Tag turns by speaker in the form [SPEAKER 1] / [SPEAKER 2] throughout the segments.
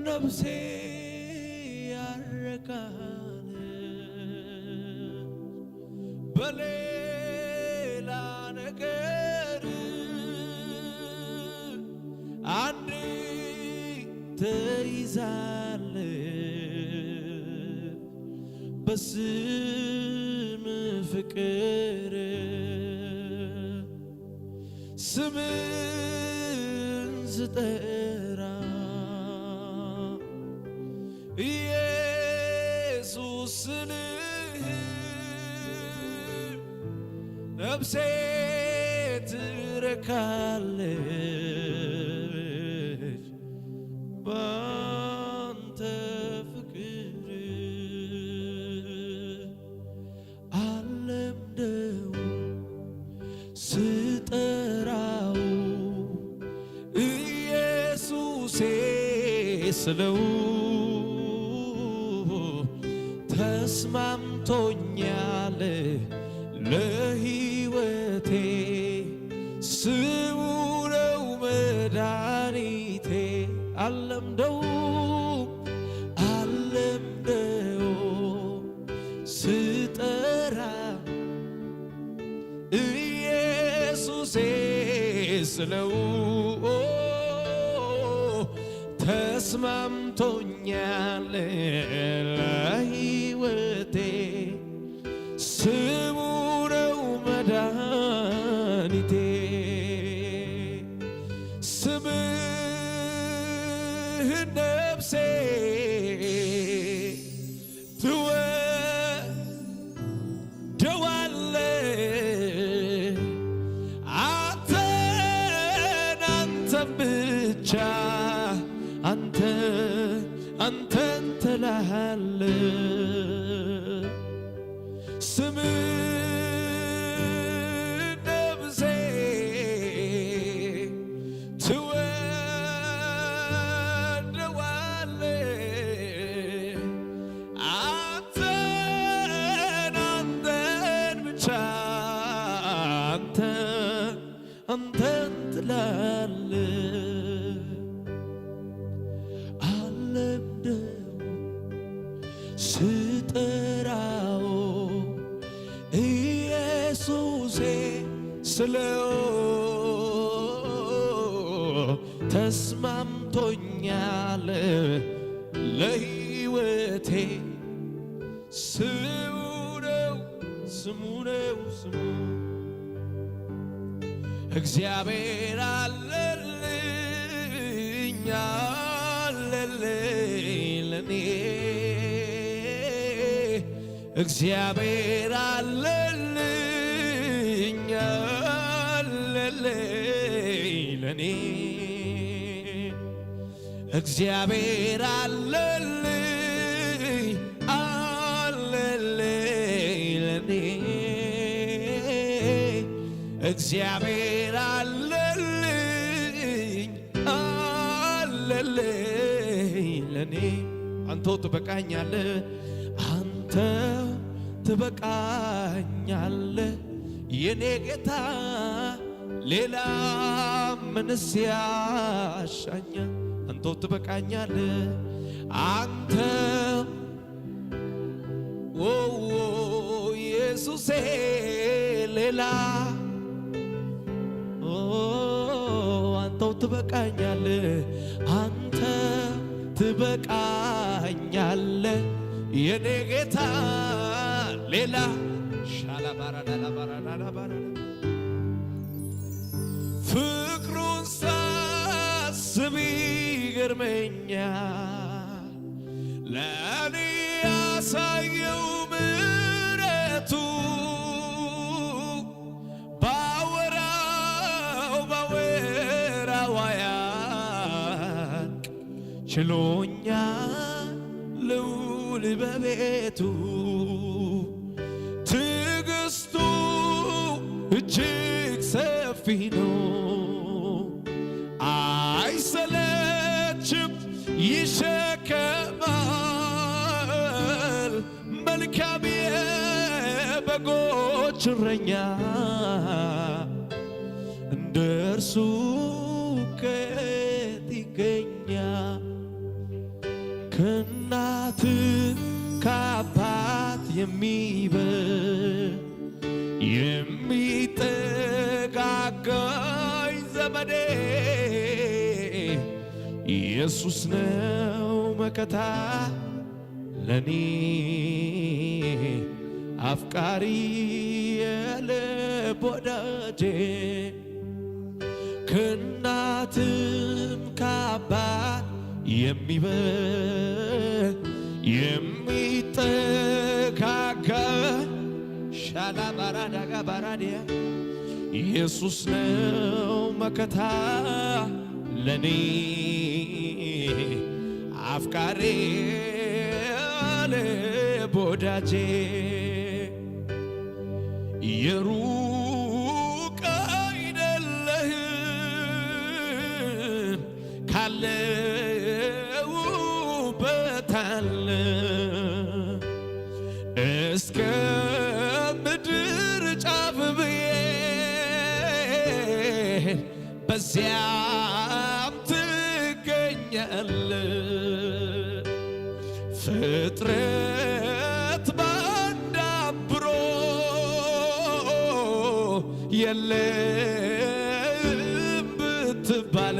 [SPEAKER 1] ነፍሴ ያረካል በሌላ ነገር አንዴ ተይዛለ በስም ፍቅር ስምን ስጠራ ኢየሱስን ነፍሴ ትረካለች ባንተ ፍቅር አለምደው ስጠራው ኢየሱሴ ስለው ተስማምቶኛል ለሕይወቴ ስሙ ነው መድኃኒቴ አለምደው ስጠራ ኢየሱሴ ስለው ተስማምቶኛል ለሕይወቴ ስሙ ነው መድኃኒቴ ስምህን ነፍሴ ትወደዋለች አንተን ብቻ አንተን ትላለህ ስምህን ነፍሴ ትወደዋለች አንተን ብቻ አንተን ትላለህ ስጠራው ኢየሱሴ ስለው ተስማምቶኛል ለሕይወቴ ስሙ ነው እግዚአብሔር አለልኝ ለኔ እግዚአብሔር አለልኝ ለኔ እግዚአብሔር አለልኝ ለኔ እግዚአብሔር አለልኝ ለኔ አንተው ትበቃኛለህ አንተ ትበቃኛለህ የኔ ጌታ ሌላ ምንስ ያሻኛል አንተው ትበቃኛለህ አንተ ኢየሱሴ ሌላ አንተው ትበቃኛለህ አንተ ትበቃኛለህ የኔ ጌታ ሌላ ፍቅሩን ሳስብ ይገርመኛል ለእኔ ያሳየው ምሕረቱ ባወራው አያልቅ ችሎኛል ልዑል በቤቱ ትዕግስቱ እጅግ ሰፊ ነው አይሰለችም ይሸከማል መልካም የበጎች እረኛ እንደ እርሱ ከየት ይገኛል ከእናት ከአባት የሚጠጋጋኝ ዘመዴ ኢየሱስ ነው መከታ ለኔ አፍቃሪ የልብ ወዳጄ ከእናትም ከአባት የሚጠጋጋ ሻላ ባራዳጋ ባራዲያ ኢየሱስ ነው መከታ ለኔ አፍቃሪ የልብ ወዳጄ የሩቅ አይደለህም ካለሁበት አለ እስከ ምድር ጫፍ ብሄድ በዚያም ትገኛለህ ፍጥረት ባንድ አብሮ የለም ብትባል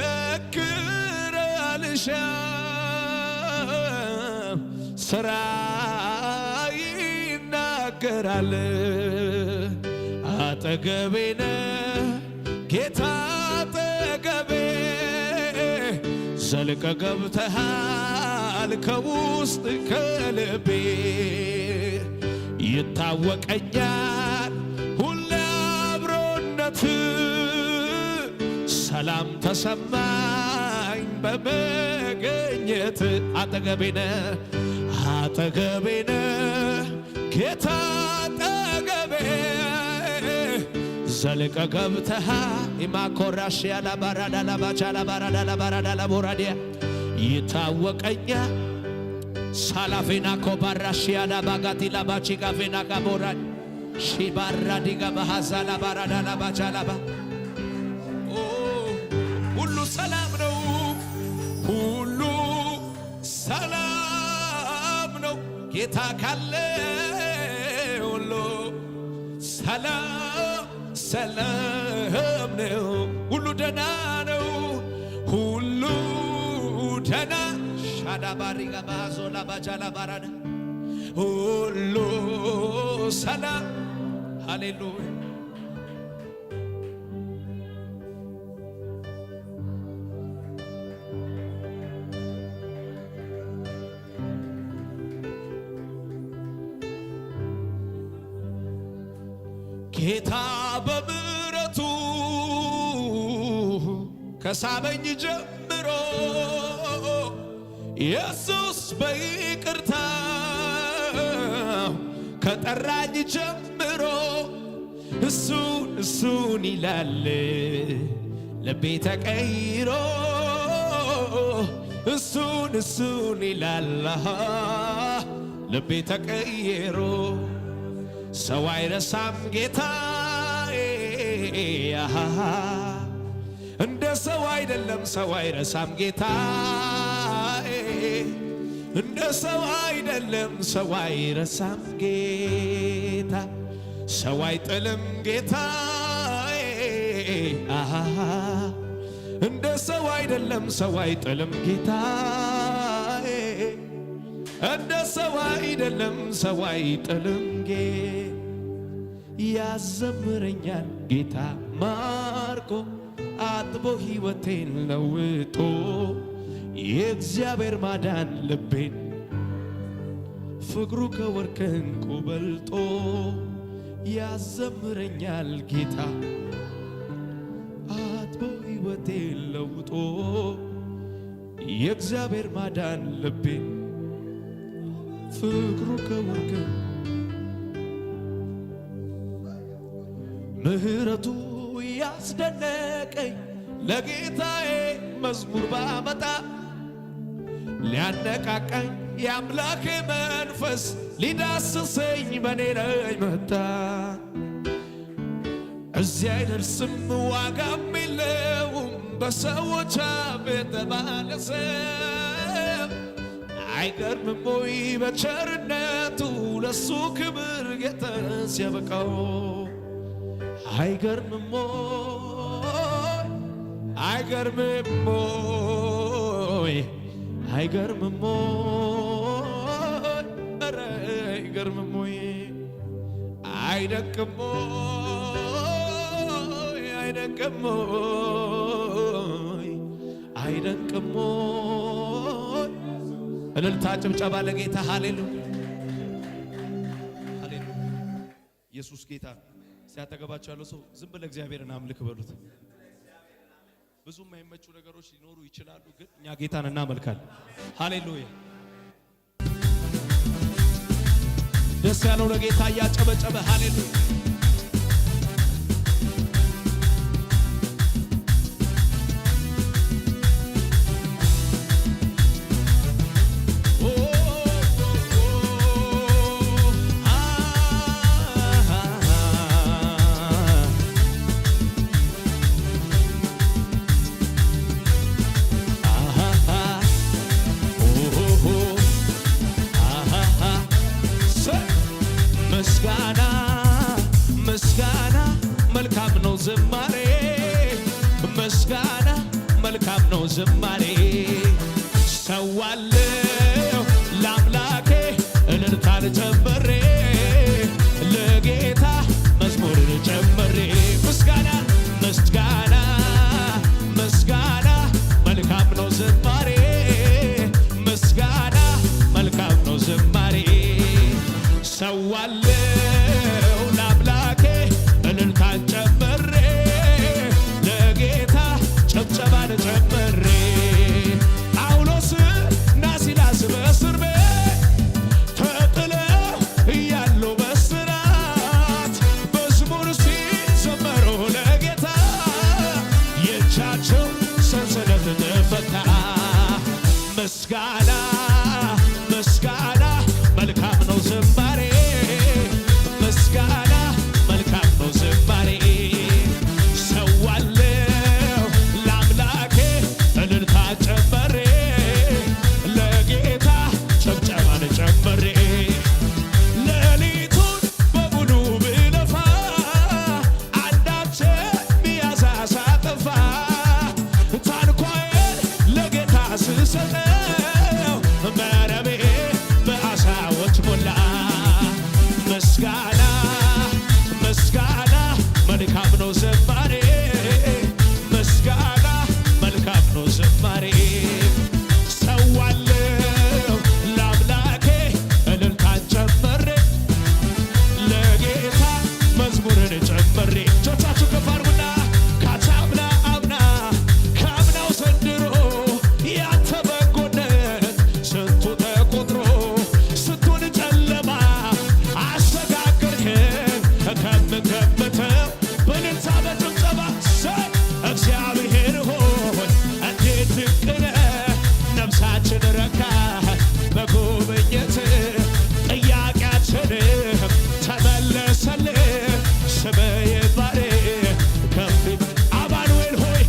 [SPEAKER 1] ምስክር አልሻም ሥራ ይናገራል አጠገቤ ነህ ጌታ አጠገቤ ዘልቀ ገብተሃል ከውስጥ ከልቤ ይታወቀኛል ሁሌ አብሮነት ሰላም ተሰማኝ በመገኘት አጠገቤ ነህ ጌታ አጠገቤ ዘልቀ ገብተሃል ኢማኮራሽ ያላባራዳ ላባቻ ላባራዳ ላባራዳ ላቦራዲያ ይታወቀኛል ሳላፌና ኮባራሽ ያላባጋቲ ላባቺ ጋፌና ጋቦራድ ሺባራዲጋ ባሃዛ ላባራዳ ላባቻ ላባ ሁሉ ሰላም ነው ሁሉ ሰላም ነው ጌታ ካለ ሁሉ ሰላም ነው ሁሉ ደና ነው ሁሉ ደና ሻዳባሪጋ ባዞላ ባጃላ ባራዳ ሁሉ ሰላም ሃሌሉያ ጌታ በምሕረቱ ከሳበኝ ጀምሮ ኢየሱስ በይቅርታው ከጠራኝ ጀምሮ እሱን ይላል ልቤ ተቀይሮ እሱን ይላል ልቤ ተቀይሮ ሰው አይረሳም ጌታዬ እንደ ሰው አይደለም ሰው አይረሳም ጌታዬ እንደ ሰው አይደለም ሰው አይረሳም ጌታ ሰው አይጥልም ጌታዬ እንደ ሰው አይደለም ሰው አይጥልም ጌታዬ እንደ ሰው አይደለም ሰው አይጥልም ያዘምረኛል ጌታ ማርኮ አጥቦ ሕይወቴን ለውጦ የእግዚአብሔር ማዳን ልቤን ፍቅሩ ከወርቅ ዕንቁ በልጦ ያዘምረኛል ጌታ አጥቦ ሕይወቴን ለውጦ የእግዚአብሔር ማዳን ልቤን ፍቅሩ ከወርቅ ምሕረቱ ያስደነቀኝ ለጌታዬ መዝሙር ባመጣ ሊያነቃቃኝ የአምላኬ መንፈስ ሊዳስሰኝ በኔ ላይ መጣ። እዚያ አይደርስም ዋጋም የለውም በሰዎች አፍ የተባለ ስም አይገርምም ወይ በቸርነቱ ለሱ ክብር ጌታ ሲያበቃው አይገርምም ወይ አይገርምም ወይ አይገርምም ወይ ኧረ አይገርምም ወይ አይደንቅም ወይ አይደንቅም ወይ አይደንቅም ወይ እልልታ ጭብጨባ ለጌታ ሃሌሉያ ሃሌሉያ ኢየሱስ ጌታ ሲያጠገባቸው ያለው ሰው ዝም ብለህ እግዚአብሔርን አምልክ በሉት ብዙ የማይመቹ ነገሮች ሊኖሩ ይችላሉ ግን እኛ ጌታን እናመልካለን ሃሌሉያ ደስ ያለው ለጌታ እያጨበጨበ ሃሌሉያ ምስጋና መልካም ነው ዝማሬ ምስጋና መልካም ነው ዝማሬ ሰዋለሁ ለአምላኬ እልልታን ጨምሬ ለጌታ መዝሙርን ጨምሬ ምስጋና ምስጋና ምስጋና መልካም ነው ዝማሬ ምስጋና መልካም ነው ዝማሬ ሰዋለሁ ለአምላኬ እልልታን ጨምሬ ለጌታ ጭብጨባን ጨምሬ ጳውሎስና ሲላስ በእስር ቤት ተጥለው እያሉ በእስራት መዝሙር ሲዘመሩ ለጌታ የእጃቸው ሰንሰለት ተፈታ ምስጋና ምስጋና መልካም ነው ዝማሬ ምስጋና መልካም ነው ዝማሬ ሰዋለሁ ለአምላኬ እልልታ ጨምሬ ለጌታ ጭብጨባን ጨምሬ ሌሊቱን በሙሉ ብለፋ አንዳች ሚያሳሳ ጠፋ ታንኳዬን ለጌታ ስሰጠው መረቤ በአሳዎች ሞላ ምስጋና ምስጋና መልካም ነው ዝማሬ ምስጋና መልካም ነው ዝማሬ ሰዋለሁ ለአምላኬ እልልታን ጨምሬ ለጌታ መዝሙርን ጨምሬ እጆቻችሁ ከፍ አድርጉና ካቻምና አምና ካምናው ዘንድሮ ያንተ በጎነት ስንቱ ተቆጥሮ ስንቱን ጨለማ አሸጋገርከን ከምገምተው በእልልታ በጭብጨባ እግዚአብሔር ሆይ እንዴት ድንቅ ነህ ነፍሳችን ረካህ በጉብኝትህ ጥያቄያችንም ተመለሰልህ ስምህ ይባረክ ከፍ አማኑኤል ሆይ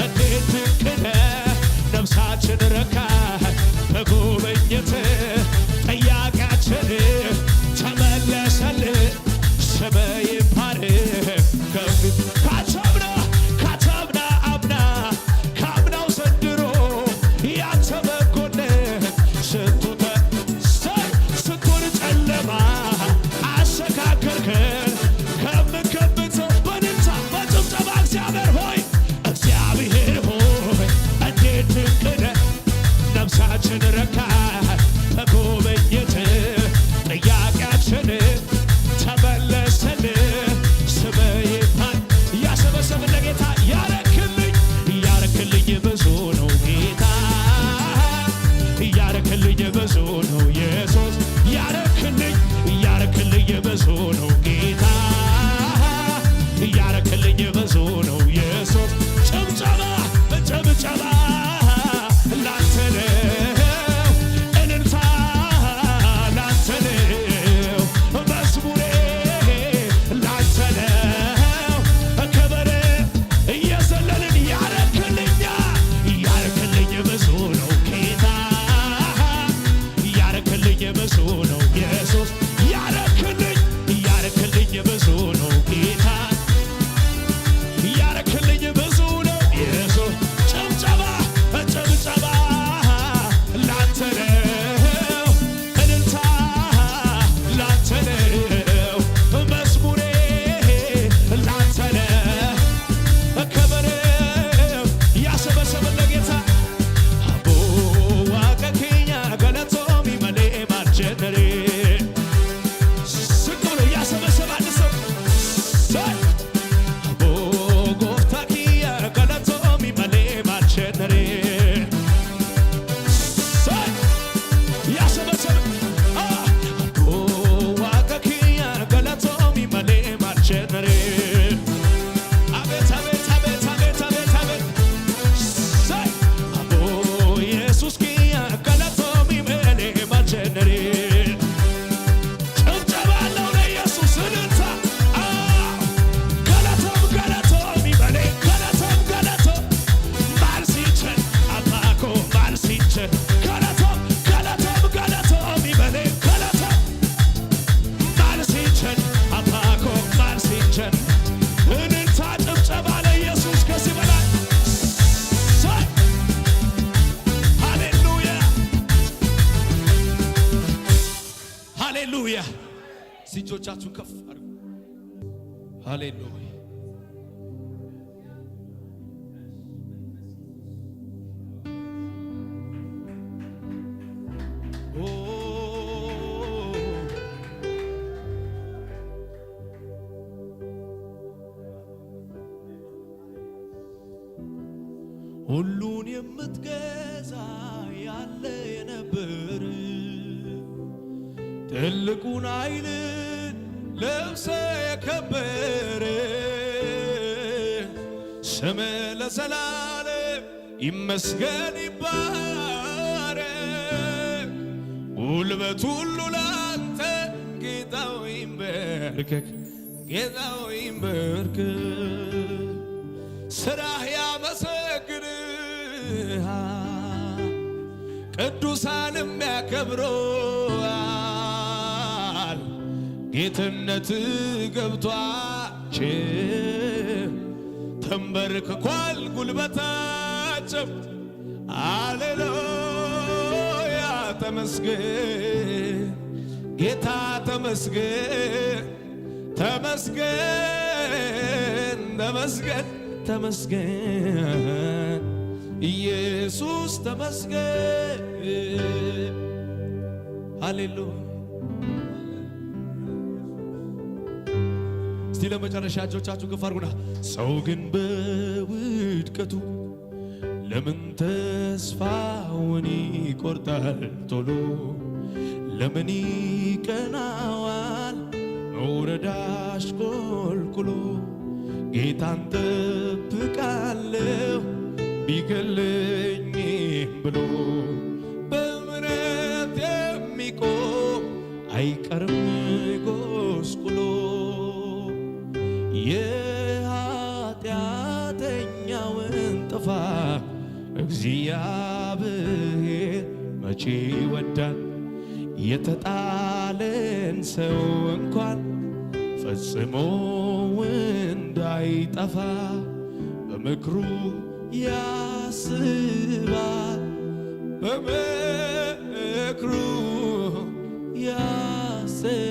[SPEAKER 1] እንዴት ድንቅ ነህ ነፍሳችን ረካህ በጉብኝትህ ጥያቄያችንም ተመለሰልህ ስምህ ይባረክ ከፍ ካቻምና አምና ካምናው ዘንድሮ ያንተ በጎነት ስንቱን ጨለማ አሸጋገርከን ከምንከብተው በእልልታ በጭብጨባ እግዚአብሔር ሆይ እንዴት ድንቅ ነህ ነፍሳችን ረካህ በጉብኝትህ ጥያቄያችንም ተመለሰልህ ስምህ ይባረክ እያሰበሰብን ለጌታ ያረክልኝ ብዙ ነው ጌታ ያረክልኝ ብዙ ነው ኢየሱስ ያረክልኝ ብዙ ነው ጌታ ያረክልኝ ብዙ ነው ኢየሱስ ጭብጨባ ላንተ ነው እልልታ ላንተ ነው መዝሙሬ ላንተ ነው ክብር እጆቻችሁን ከፍ አድርጉ። ሃሌሉያ ሁሉን የምትገዛ ያለ የነበር ትልቁን ኃይልን ለብሰ የከበረ ስም ለዘላለም ይመስገን ይባረክ። ጉልበት ሁሉ ላንተ ጌታ ሆይ ይንበርከክ፣ ጌታ ሆይ ይንበርከክ። ስራህ ያመሰግንሃል፣ ቅዱሳንም ያከብሩሃል። ጌትነት ገብቷቸው ተንበርክኳል ጉልበታቸው። ሃሌሉያ ተመስገን ጌታ ተመስገን፣ ተመስገን ተመስገን ተመስገን ኢየሱስ ተመስገን። ሃሌሉያ እስቲ ለመጨረሻ እጆቻችሁ ከፍ አድርጉና ሰው ግን በውድቀቱ ለምን ተስፋውን ይቆርጣል ቶሎ? ለምን ይቀናዋል መውረድ አሽቆልቁሎ? ጌታን ጠብቃለሁ ቢገለኝም ብሎ በእምነት የሚቆም አይቀርም ጎስቁሎ። የኃጢአተኛውን ጥፋት እግዚአብሔር መቼ ይወዳል? የተጣለን ሰው እንኳን ፈጽሞ እንዳይጠፋ በምክሩ ያስባል፣ በምክሩ ያስባል።